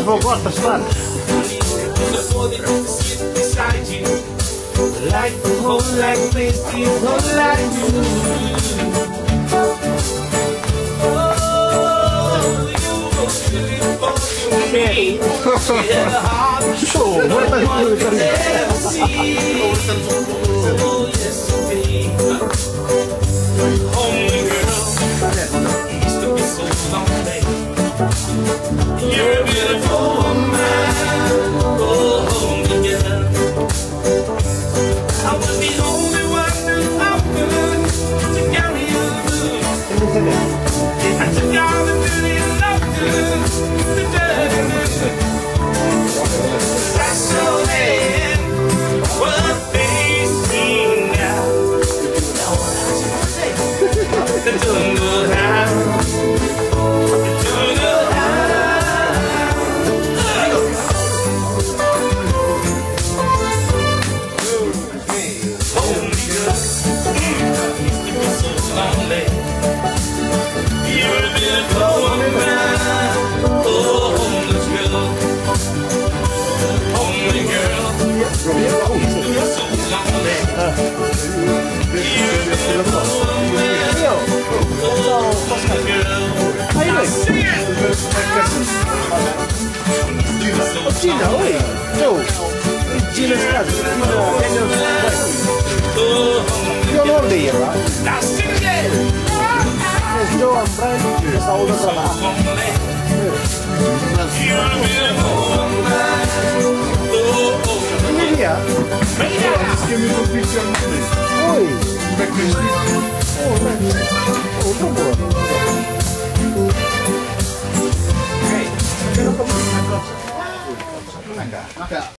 forgot the start. Like the whole like place, you whole like you. Okay. So, what are you doing? Oh, yes, indeed. Homely girl, used to be so lonely. You're a beautiful woman. Oh, homely girl. I was the only one who offered to carry you. I took all the beauty and love to the dirt. That's so bad. What they see now. The jungle house. The jungle lonely. You're a beautiful woman. Oh, homeless girl. Homely girl. You're so lonely. You're a beautiful woman. Oh, homely girl. How you doing? Gina, oi. Joe. Gina's cousin. Daniel's wife. You're not there, right? Now sing it. Yes, Joe and Brian. Yes, I was You're a beautiful woman. Oh, here. Give me the picture money. Oi. Make me sleep. Oh, nice. Oh, come on. Hey. Mangga.